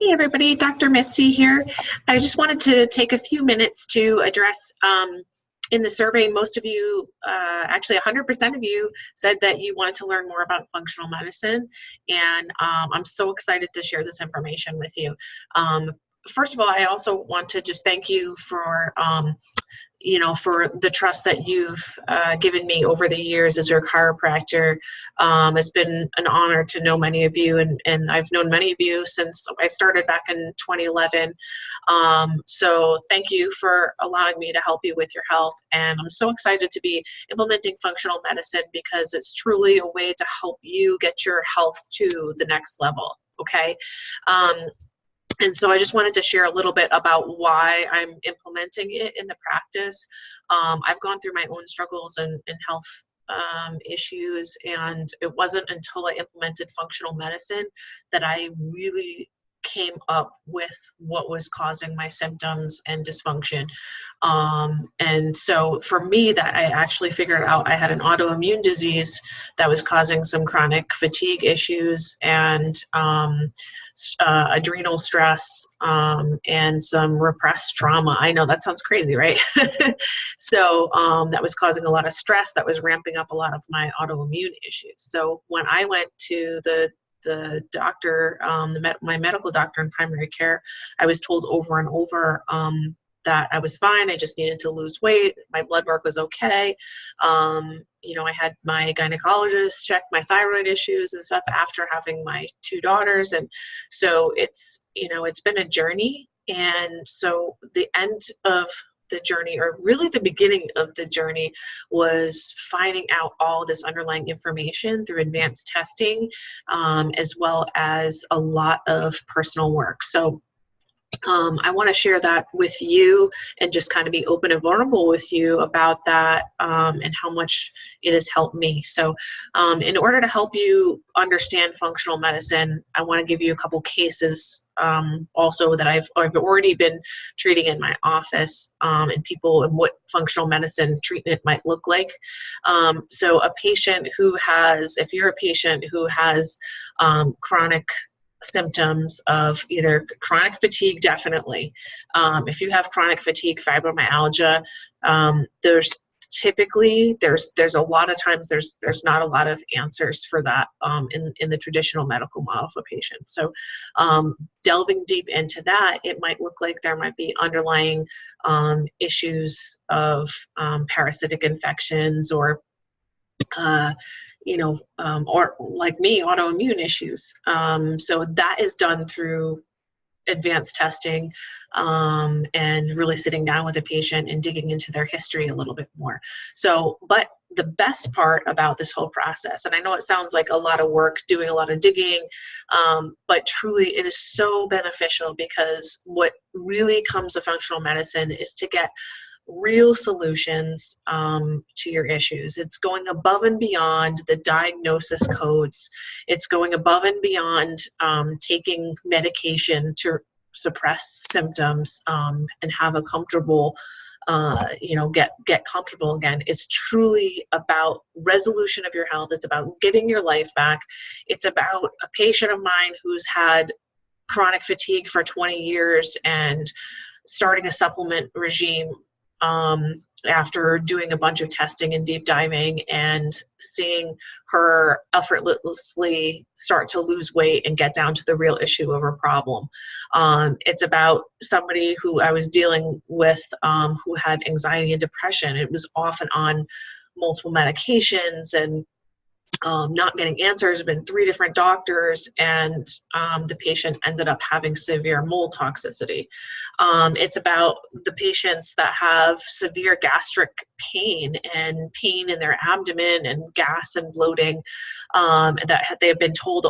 Hey everybody, Dr. Misty here. I just wanted to take a few minutes to address in the survey, most of you, actually 100% of you said that you wanted to learn more about functional medicine, and I'm so excited to share this information with you. First of all, I also want to just thank you for for the trust that you've given me over the years as your chiropractor. It's been an honor to know many of you, and I've known many of you since I started back in 2011. So thank you for allowing me to help you with your health. And I'm so excited to be implementing functional medicine because it's truly a way to help you get your health to the next level, okay? And so I just wanted to share a little bit about why I'm implementing it in the practice. I've gone through my own struggles and health issues, and it wasn't until I implemented functional medicine that I really came up with what was causing my symptoms and dysfunction. And so for me, that I actually figured out I had an autoimmune disease that was causing some chronic fatigue issues and adrenal stress and some repressed trauma. I know that sounds crazy, right? So that was causing a lot of stress, that was ramping up a lot of my autoimmune issues. So when I went to the doctor, my medical doctor in primary care, I was told over and over that I was fine. I just needed to lose weight. My blood work was okay. I had my gynecologist check my thyroid issues and stuff after having my two daughters. And so it's been a journey. And so the end of the journey, or really the beginning of the journey, was finding out all this underlying information through advanced testing, as well as a lot of personal work. So I want to share that with you and just kind of be open and vulnerable with you about that and how much it has helped me. So in order to help you understand functional medicine, I want to give you a couple cases also that I've already been treating in my office and people, and what functional medicine treatment might look like. So a patient who has, if you're a patient who has chronic symptoms of either chronic fatigue, definitely. If you have chronic fatigue, fibromyalgia, there's a lot of times there's not a lot of answers for that in the traditional medical model for patients. So delving deep into that, it might look like there might be underlying issues of parasitic infections, or or like me, autoimmune issues. So that is done through advanced testing and really sitting down with a patient and digging into their history a little bit more. So, but the best part about this whole process, and I know it sounds like a lot of work doing a lot of digging, but truly it is so beneficial, because what really comes to functional medicine is to get real solutions to your issues. It's going above and beyond the diagnosis codes. It's going above and beyond taking medication to suppress symptoms and have a comfortable, get comfortable again. It's truly about resolution of your health. It's about getting your life back. It's about a patient of mine who's had chronic fatigue for 20 years and starting a supplement regime after doing a bunch of testing and deep diving, and seeing her effortlessly start to lose weight and get down to the real issue of her problem. It's about somebody who I was dealing with who had anxiety and depression. It was often on multiple medications and not getting answers, been 3 different doctors, and the patient ended up having severe mold toxicity. It's about the patients that have severe gastric pain and pain in their abdomen and gas and bloating, that they've been told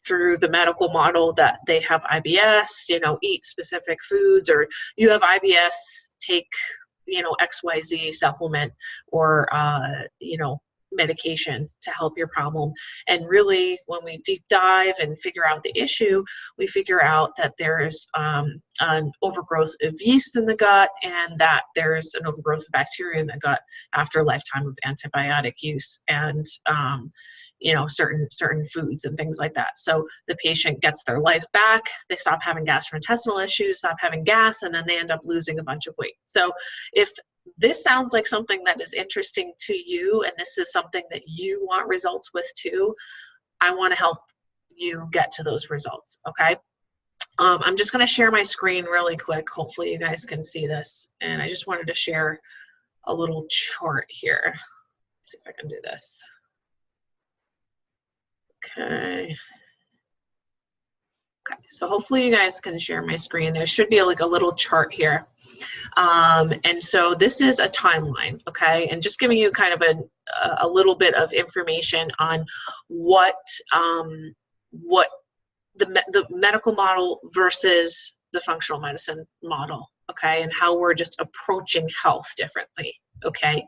through the medical model that they have IBS, eat specific foods, or you have IBS, take, XYZ supplement, or, medication to help your problem. And really, when we deep dive and figure out the issue, we figure out that there's an overgrowth of yeast in the gut, and that there's an overgrowth of bacteria in the gut after a lifetime of antibiotic use. And certain foods and things like that. So the patient gets their life back, they stop having gastrointestinal issues, stop having gas, and then they end up losing a bunch of weight. So if this sounds like something that is interesting to you, and this is something that you want results with too, I want to help you get to those results, okay? I'm just going to share my screen really quick. Hopefully you guys can see this. And I just wanted to share a little chart here. Let's see if I can do this. Okay. Okay, so hopefully you guys can share my screen. There should be like a little chart here. And so this is a timeline, okay? And just giving you kind of a little bit of information on what the medical model versus the functional medicine model, okay? And how we're just approaching health differently, okay?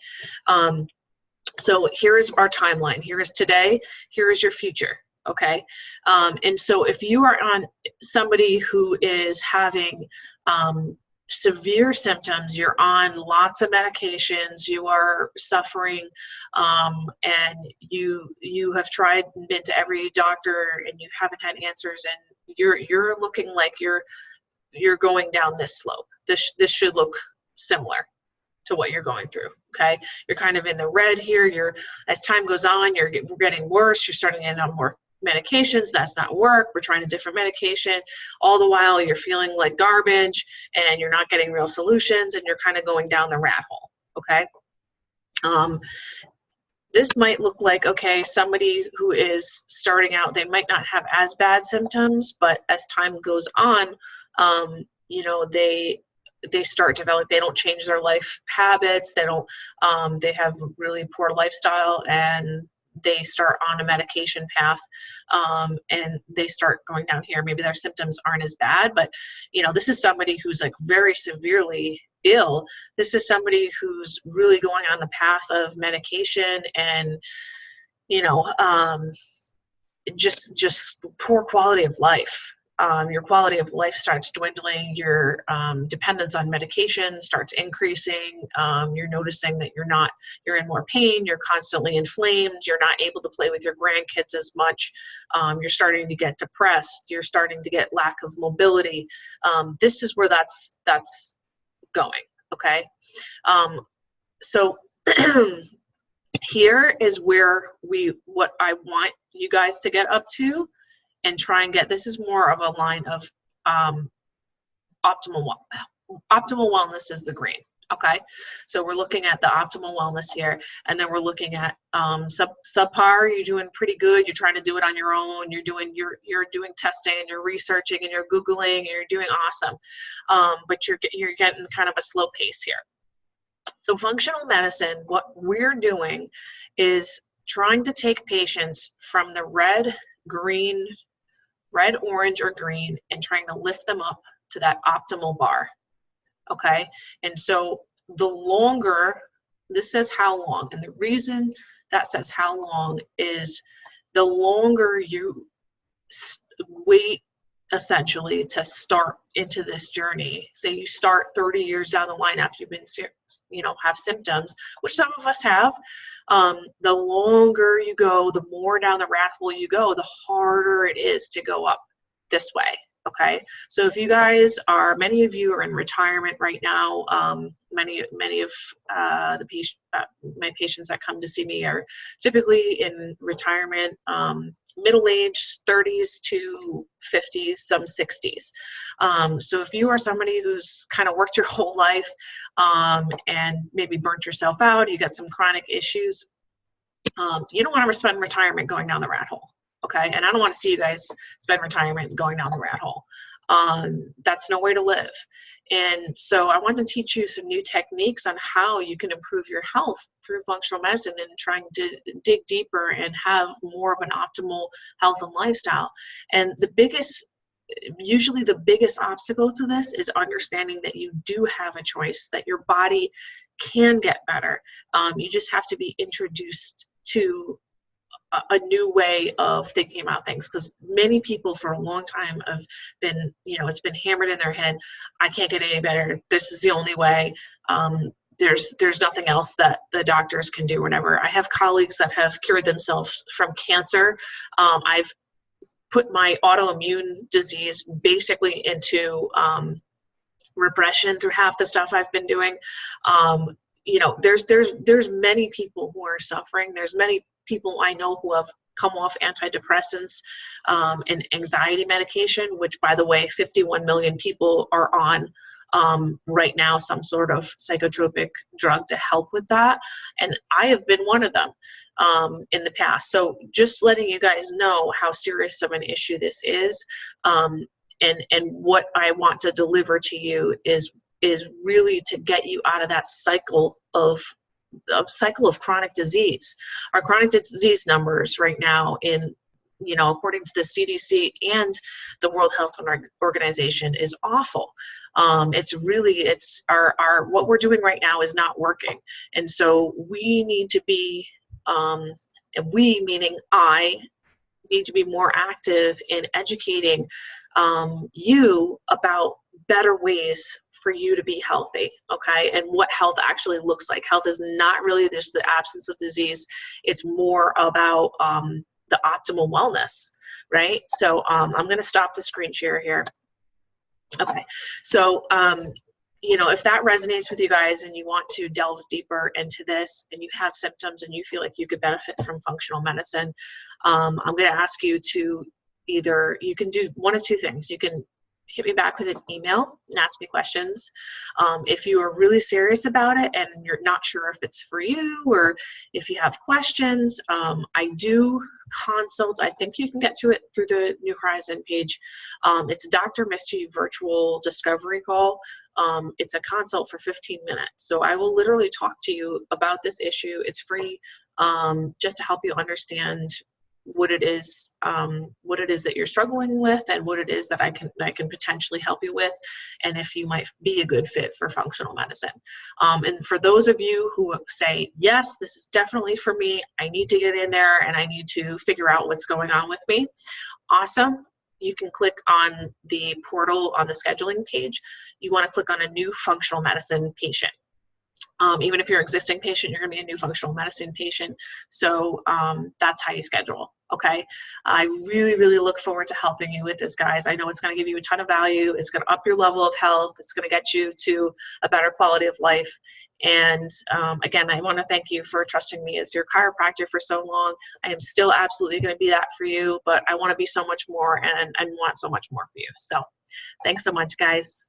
So here's our timeline. Here is today, here is your future. Okay, and so if you are on somebody who is having severe symptoms, you're on lots of medications, you are suffering, and you have tried been to every doctor and you haven't had answers, and you're looking like you're going down this slope. This should look similar to what you're going through. Okay, you're kind of in the red here. As time goes on, we're getting worse. You're starting to end on more medications. That's not work. We're trying a different medication. All the while you're feeling like garbage and you're not getting real solutions and you're kind of going down the rat hole. Okay. This might look like, okay, somebody who is starting out, they might not have as bad symptoms, but as time goes on, they start developing, they don't change their life habits. They have really poor lifestyle, and they start on a medication path, and they start going down here. Maybe their symptoms aren't as bad, but this is somebody who's like very severely ill. This is somebody who's really going on the path of medication and just poor quality of life. Your quality of life starts dwindling, your dependence on medication starts increasing, you're noticing that you're in more pain, you're constantly inflamed, you're not able to play with your grandkids as much, you're starting to get depressed, you're starting to get lack of mobility. This is where that's going, okay? So here is where what I want you guys to get up to and try and get. This is more of a line of optimal wellness is the green. Okay, so we're looking at the optimal wellness here, and then we're looking at subpar. You're doing pretty good. You're trying to do it on your own. You're doing testing and you're researching and you're Googling and you're doing awesome, but you're getting kind of a slow pace here. So functional medicine, what we're doing is trying to take patients from the red, orange, or green, and trying to lift them up to that optimal bar, okay? And so the longer, this says how long, and the reason that says how long is the longer you wait essentially to start into this journey. Say you start 30 years down the line after you've been, have symptoms, which some of us have. The longer you go, the more down the rat hole you go, the harder it is to go up this way. Okay, so if you guys many of you are in retirement right now. Many of my patients that come to see me are typically in retirement, middle age, 30s to 50s, some 60s. So if you are somebody who's kind of worked your whole life and maybe burnt yourself out, you got some chronic issues, you don't want to spend retirement going down the rat hole. Okay, and I don't want to see you guys spend retirement going down the rat hole. That's no way to live. And so I want to teach you some new techniques on how you can improve your health through functional medicine and trying to dig deeper and have more of an optimal health and lifestyle. And usually the biggest obstacle to this is understanding that you do have a choice, that your body can get better. You just have to be introduced to a new way of thinking about things, because many people for a long time have been, it's been hammered in their head, I can't get any better, this is the only way. there's nothing else that the doctors can do. Whenever I have colleagues that have cured themselves from cancer, I've put my autoimmune disease basically into repression through half the stuff I've been doing. You know, there's many people who are suffering. There's many people I know who have come off antidepressants and anxiety medication, which, by the way, 51 million people are on right now, some sort of psychotropic drug to help with that. And I have been one of them in the past. So just letting you guys know how serious of an issue this is, and what I want to deliver to you is really to get you out of that cycle of chronic disease. Our chronic disease numbers right now, in, you know, according to the CDC and the World Health Organization, is awful. It's our what we're doing right now is not working. And so we need to be, we meaning I, need to be more active in educating you about better ways for you to be healthy, okay? And what health actually looks like. Health is not really just the absence of disease. It's more about the optimal wellness, right? So I'm going to stop the screen share here. Okay, so you know, if that resonates with you guys and you want to delve deeper into this and you have symptoms and you feel like you could benefit from functional medicine, I'm going to ask you to either, you can do one of two things. You can hit me back with an email and ask me questions. If you are really serious about it and you're not sure if it's for you, or if you have questions, I do consults. I think you can get to it through the New Horizon page. It's Dr. Misty virtual discovery call. It's a consult for 15 minutes. So I will literally talk to you about this issue. It's free, just to help you understand what it is that you're struggling with, and what it is that I can potentially help you with, and if you might be a good fit for functional medicine. And for those of you who say, yes, this is definitely for me, I need to get in there and I need to figure out what's going on with me, awesome. You can click on the portal on the scheduling page. You want to click on a new functional medicine patient. Even if you're an existing patient, you're going to be a new functional medicine patient. So that's how you schedule, okay? I really, really look forward to helping you with this, guys. I know it's going to give you a ton of value. It's going to up your level of health. It's going to get you to a better quality of life. And again, I want to thank you for trusting me as your chiropractor for so long. I am still absolutely going to be that for you, but I want to be so much more, and want so much more for you. So thanks so much, guys.